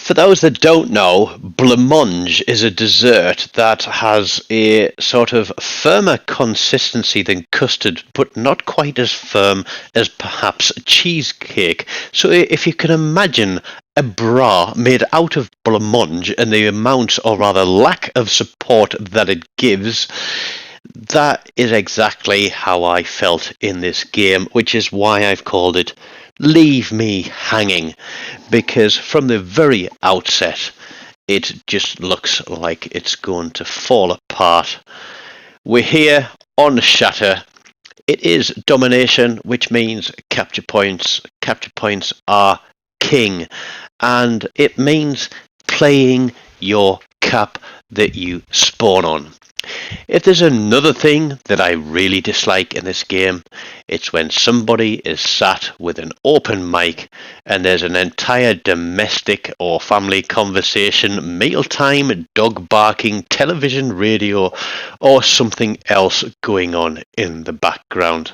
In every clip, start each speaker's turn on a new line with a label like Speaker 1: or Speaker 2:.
Speaker 1: For those that don't know, blancmange is a dessert that has a sort of firmer consistency than custard, but not quite as firm as perhaps cheesecake. So if you can imagine a bra made out of blancmange and the amount, or rather lack of support that it gives, that is exactly how I felt in this game, which is why I've called it Leave Me Hanging, because from the very outset it just looks like it's going to fall apart. We're here on Shatter. It is domination, which means capture points. Capture points are king, and it means playing your cap that you spawn on. If there's another thing that I really dislike in this game, it's when somebody is sat with an open mic and there's an entire domestic or family conversation, mealtime, dog barking, television, radio, or something else going on in the background.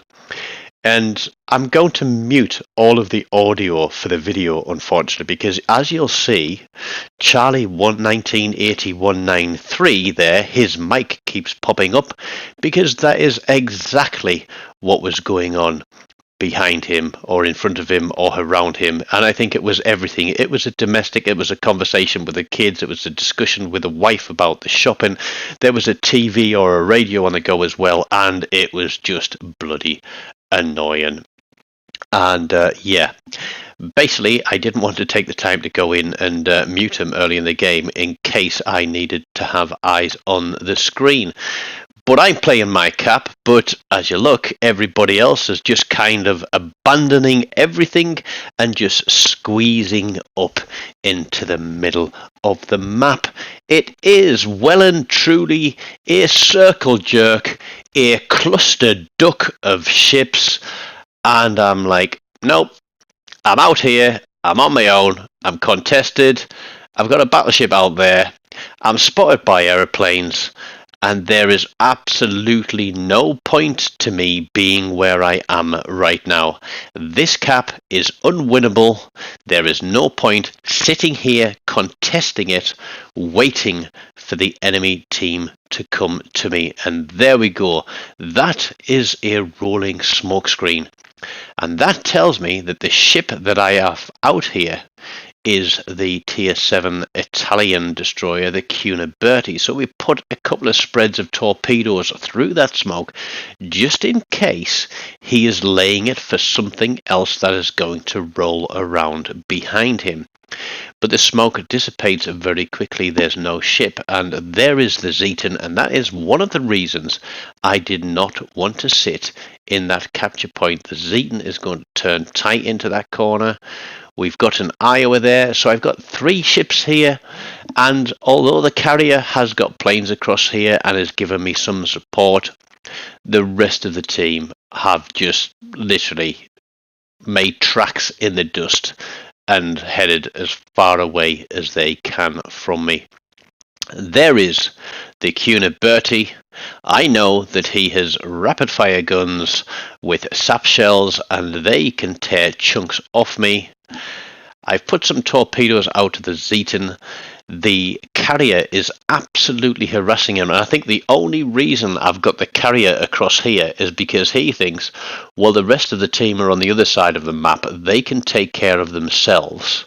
Speaker 1: And I'm going to mute all of the audio for the video, unfortunately, because as you'll see, Charlie 1198193 there, his mic keeps popping up because that is exactly what was going on behind him or in front of him or around him. And I think it was everything. It was a domestic, it was a conversation with the kids, it was a discussion with the wife about the shopping, there was a TV or a radio on the go as well, and it was just bloody annoying. And yeah, basically I didn't want to take the time to go in and mute him early in the game in case I needed to have eyes on the screen. But I'm playing my cap, but as you look, everybody else is just kind of abandoning everything and just squeezing up into the middle of the map. It is well and truly a circle jerk, a cluster duck of ships, and I'm like, nope, I'm out here, I'm on my own, I'm contested, I've got a battleship out there, I'm spotted by aeroplanes, and there is absolutely no point to me being where I am right now. This cap is unwinnable. There is no point sitting here contesting it, waiting for the enemy team to come to me. And there we go. That is a rolling smokescreen. And that tells me that the ship that I have out here is the tier 7 Italian destroyer, the Berti. So we put a couple of spreads of torpedoes through that smoke just in case he is laying it for something else that is going to roll around behind him. But the smoke dissipates very quickly. There's no ship, and there is the Zeton, and that is one of the reasons I did not want to sit in that capture point. The Zeton is going to turn tight into that corner. We've got an Iowa there, so I've got 3 ships here, and although the carrier has got planes across here and has given me some support, the rest of the team have just literally made tracks in the dust and headed as far away as they can from me. There is the Berti. I know that he has rapid fire guns with sap shells and they can tear chunks off me. I've put some torpedoes out of the Zeton. The carrier is absolutely harassing him, and I think the only reason I've got the carrier across here is because he thinks, well, the rest of the team are on the other side of the map, they can take care of themselves.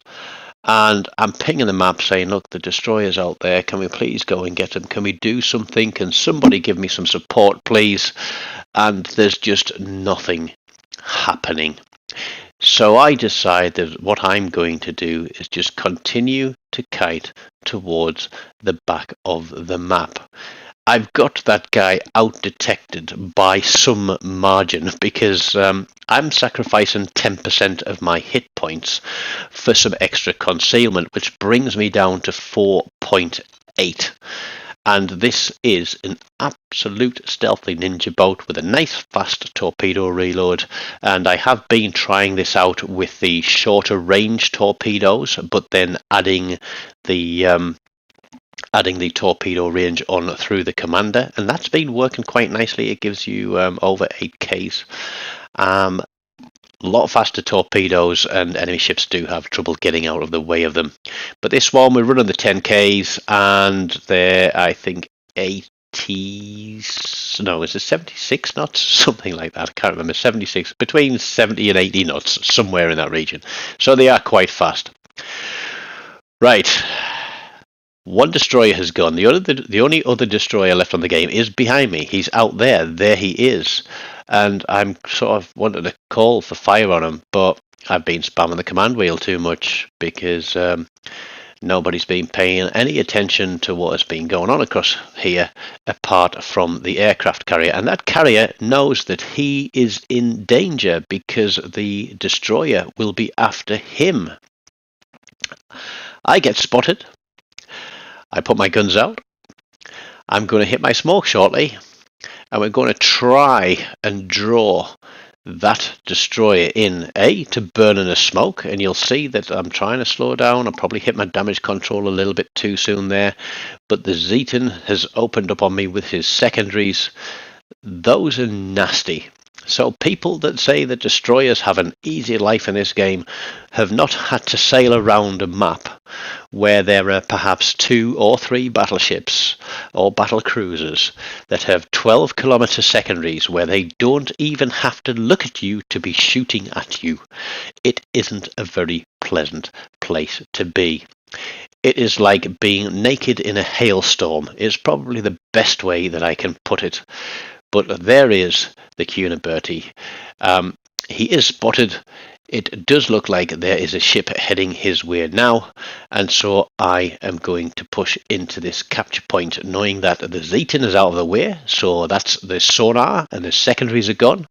Speaker 1: And I'm pinging the map saying, look, the destroyer's out there, can we please go and get them? Can we do something? Can somebody give me some support, please? And there's just nothing happening. So I decide that what I'm going to do is just continue to kite towards the back of the map. I've got that guy out detected by some margin because I'm sacrificing 10% of my hit points for some extra concealment, which brings me down to 4.8. And this is an absolute stealthy ninja boat with a nice fast torpedo reload. And I have been trying this out with the shorter range torpedoes, but then adding the torpedo range on through the commander, and that's been working quite nicely. It gives you over 8Ks. a lot faster torpedoes, and enemy ships do have trouble getting out of the way of them. But this one, we're running the 10Ks, and they're, I think, 80s. No, is it 76 knots? Something like that. I can't remember. 76, between 70 and 80 knots, somewhere in that region. So they are quite fast. Right. One destroyer has gone. The only other destroyer left on the game is behind me. He's out there. There he is. And I'm sort of wanting to call for fire on him, but I've been spamming the command wheel too much because nobody's been paying any attention to what has been going on across here apart from the aircraft carrier. And that carrier knows that he is in danger because the destroyer will be after him. I get spotted. I put my guns out. I'm going to hit my smoke shortly, and we're going to try and draw that destroyer in, to burn in a smoke, and you'll see that I'm trying to slow down. I probably hit my damage control a little bit too soon there, but the Zeton has opened up on me with his secondaries. Those are nasty. So people that say that destroyers have an easy life in this game have not had to sail around a map where there are perhaps 2 or 3 battleships or battle cruisers that have 12-kilometer secondaries where they don't even have to look at you to be shooting at you. It isn't a very pleasant place to be. It is like being naked in a hailstorm, is probably the best way that I can put it. But there is the Cuniberti. He is spotted. It does look like there is a ship heading his way now, and so I am going to push into this capture point, knowing that the Zeton is out of the way, so that's the sonar and the secondaries are gone.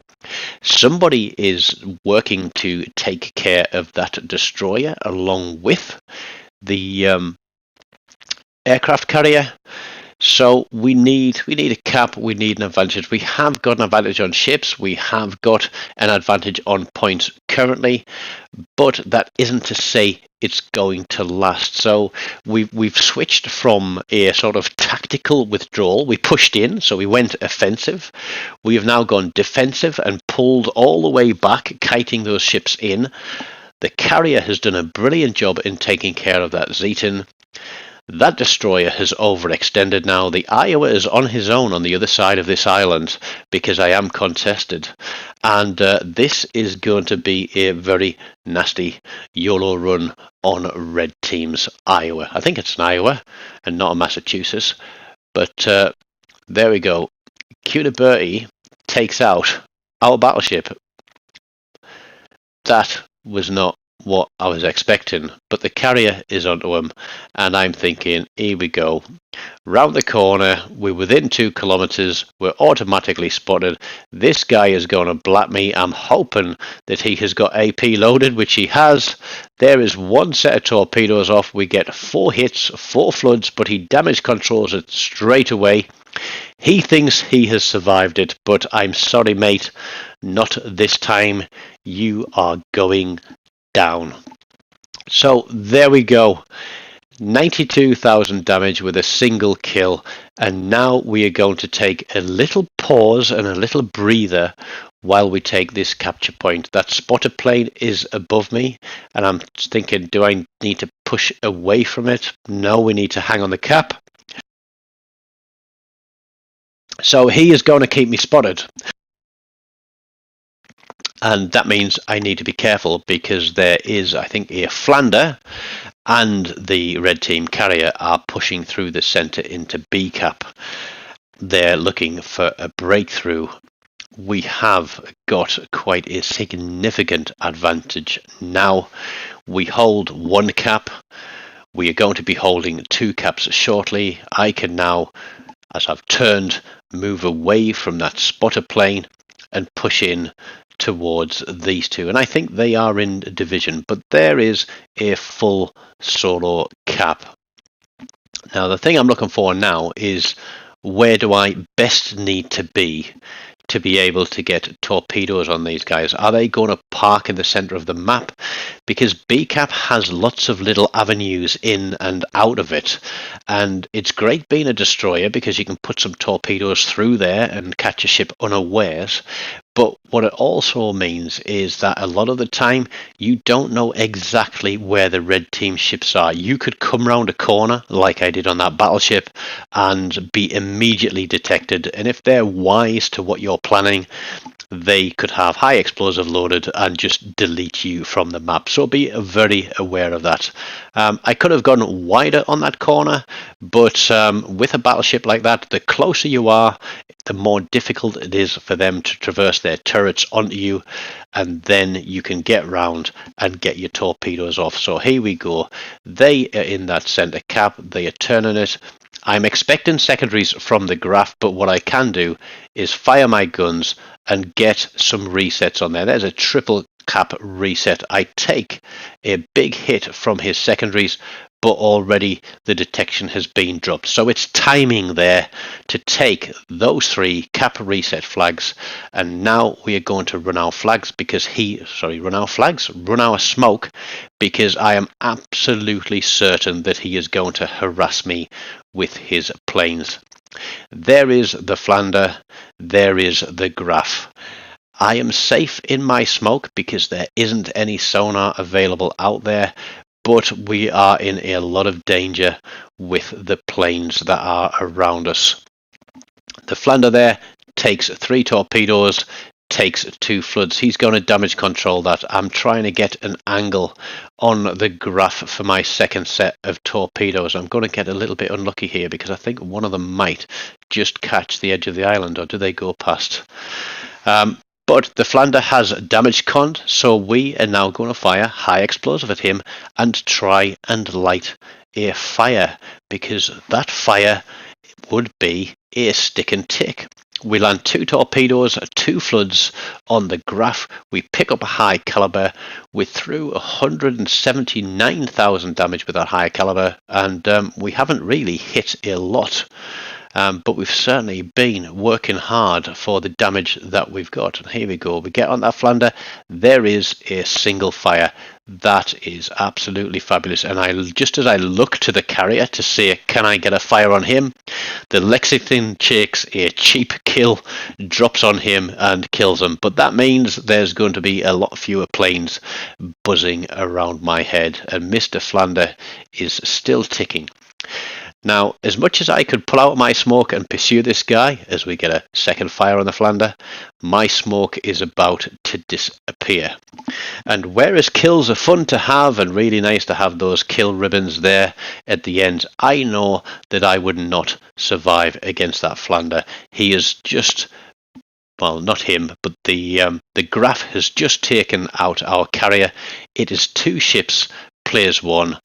Speaker 1: Somebody is working to take care of that destroyer along with the aircraft carrier. So we need a cap, we need an advantage. We have got an advantage on ships, we have got an advantage on points currently, but that isn't to say it's going to last. So we've switched from a sort of tactical withdrawal. We pushed in, so we went offensive. We have now gone defensive and pulled all the way back, kiting those ships in. The carrier has done a brilliant job in taking care of that Zeton. That destroyer has overextended now. The Iowa is on his own on the other side of this island because I am contested. And this is going to be a very nasty YOLO run on Red Team's Iowa. I think it's an Iowa and not a Massachusetts. But there we go. Cuniberti takes out our battleship. That was not what I was expecting, but the carrier is onto him, and I'm thinking, here we go, round the corner, we're within 2 kilometers, we're automatically spotted. This guy is going to blat me. I'm hoping that he has got AP loaded, which he has. There is 1 set of torpedoes off. We get 4 hits, 4 floods, but he damage controls it straight away. He thinks he has survived it, but I'm sorry, mate, not this time. You are going down. So there we go, 92,000 damage with a single kill, and now we are going to take a little pause and a little breather while we take this capture point. That spotter plane is above me, and I'm thinking, do I need to push away from it? No, we need to hang on the cap. So he is going to keep me spotted. And that means I need to be careful because there is, I think, a Flander and the Red Team carrier are pushing through the centre into B cap. They're looking for a breakthrough. We have got quite a significant advantage now. We hold 1 cap. We are going to be holding 2 caps shortly. I can now, as I've turned, move away from that spotter plane and push in towards these 2, and I think they are in division, but there is a full solo cap. Now the thing I'm looking for now is, where do I best need to be able to get torpedoes on these guys? Are they going to park in the center of the map? Because BCAP has lots of little avenues in and out of it, and it's great being a destroyer because you can put some torpedoes through there and catch a ship unawares. But what it also means is that a lot of the time you don't know exactly where the red team ships are. You could come round a corner like I did on that battleship and be immediately detected. And if they're wise to what you're planning, they could have high explosive loaded and just delete you from the map. So be very aware of that. I could have gone wider on that corner, but with a battleship like that, the closer you are, the more difficult it is for them to traverse their turrets onto you, and then you can get round and get your torpedoes off. So here we go. They are in that center cap. They are turning it. I'm expecting secondaries from the graph, but what I can do is fire my guns and get some resets on there. There's a triple cap reset. I take a big hit from his secondaries, but already the detection has been dropped. So it's timing there to take those 3 cap reset flags, and now we are going to run our flags because run our smoke, because I am absolutely certain that he is going to harass me with his planes. There is the Flander, there is the graph. I am safe in my smoke because there isn't any sonar available out there, but we are in a lot of danger with the planes that are around us. The Flander there takes 3 torpedoes, takes 2 floods. He's going to damage control that. I'm trying to get an angle on the graph for my second set of torpedoes. I'm going to get a little bit unlucky here because I think one of them might just catch the edge of the island, or do they go past? But the Flander has damage con, so we are now going to fire high explosive at him and try and light a fire, because that fire would be a stick and tick. We land 2 torpedoes, 2 floods on the graph. We pick up a high caliber. We're through 179,000 damage with that high caliber, and we haven't really hit a lot. But we've certainly been working hard for the damage that we've got. And here we go. We get on that Flander. There is a single fire. That is absolutely fabulous. And just as I look to the carrier to say, can I get a fire on him? The Lexington takes a cheap kill, drops on him and kills him. But that means there's going to be a lot fewer planes buzzing around my head. And Mr. Flander is still ticking. Now, as much as I could pull out my smoke and pursue this guy as we get a second fire on the Flander, my smoke is about to disappear. And whereas kills are fun to have and really nice to have those kill ribbons there at the end, I know that I would not survive against that Flander. He is just, well, not him, but the graph has just taken out our carrier. It is 2 ships, plays 1.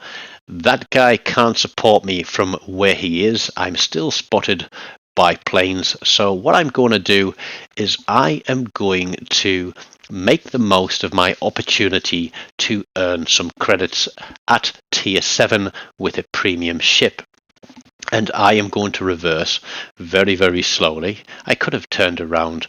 Speaker 1: That guy can't support me from where he is. I'm still spotted by planes. So what I'm going to do is I am going to make the most of my opportunity to earn some credits at tier 7 with a premium ship. And I am going to reverse very, very slowly. I could have turned around,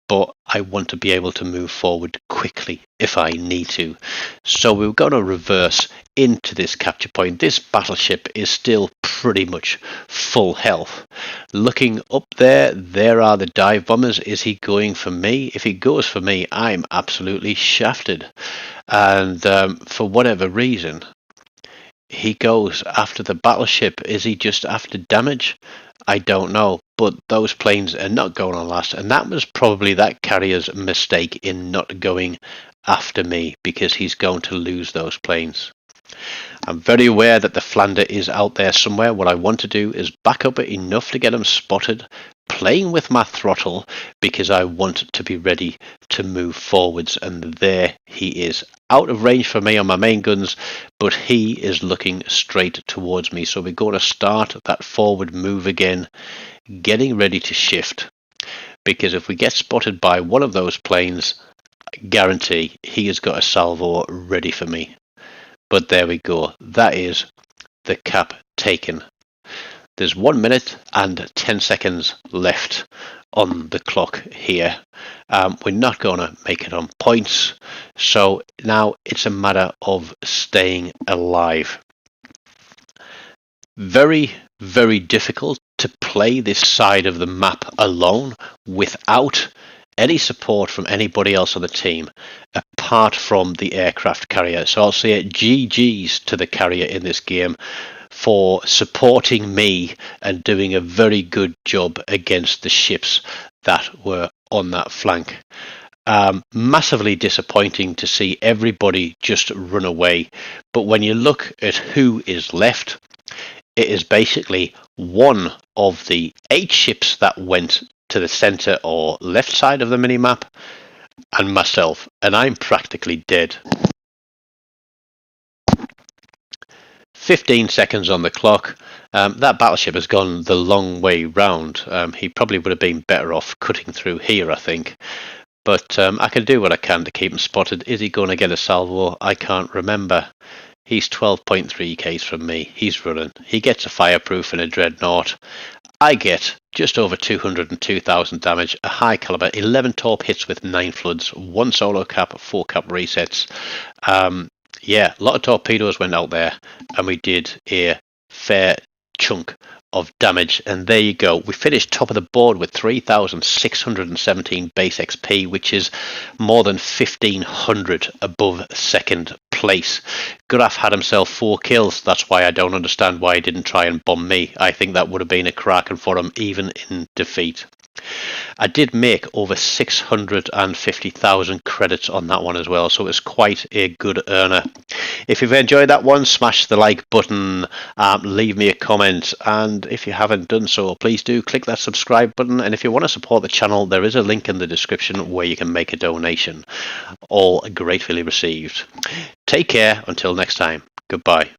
Speaker 1: but I want to be able to move forward quickly if I need to. So we're going to reverse into this capture point. This battleship is still pretty much full health. Looking up there, there are the dive bombers. Is he going for me? If he goes for me, I'm absolutely shafted. And for whatever reason, he goes after the battleship. Is he just after damage? I don't know, but those planes are not going on last, and that was probably that carrier's mistake in not going after me, because he's going to lose those planes. I'm very aware that the Flander is out there somewhere. What I want to do is back up it enough to get him spotted, playing with my throttle, because I want to be ready to move forwards. And there he is, out of range for me on my main guns, but he is looking straight towards me. So we're going to start that forward move again, getting ready to shift, because if we get spotted by one of those planes, I guarantee he has got a salvo ready for me. But there we go. That is the cap taken. There's 1 minute and 10 seconds left on the clock here. We're not going to make it on points. So now it's a matter of staying alive. Very, very difficult to play this side of the map alone without any support from anybody else on the team apart from the aircraft carrier. So I'll say GG's to the carrier in this game for supporting me and doing a very good job against the ships that were on that flank. Massively disappointing to see everybody just run away. But when you look at who is left, it is basically one of the 8 ships that went to the center or left side of the minimap and myself, and I'm practically dead. 15 seconds on the clock. That battleship has gone the long way round. He probably would have been better off cutting through here, I think. But I can do what I can to keep him spotted. Is he going to get a salvo? I can't remember. He's 12.3 Ks from me. He's running. He gets a fireproof and a dreadnought. I get just over 202,000 damage, a high caliber, 11 torp hits with 9 floods, 1 solo cap, 4 cap resets. Yeah, a lot of torpedoes went out there, and we did a fair chunk of damage. And there you go. We finished top of the board with 3,617 base XP, which is more than 1,500 above second place. Graf had himself 4 kills. That's why I don't understand why he didn't try and bomb me. I think that would have been a cracking for him, even in defeat. I did make over 650,000 credits on that one as well, so it's quite a good earner. If you've enjoyed that one, smash the like button, leave me a comment, and if you haven't done so, please do click that subscribe button. And if you want to support the channel, there is a link in the description where you can make a donation. All gratefully received. Take care until next time. Goodbye.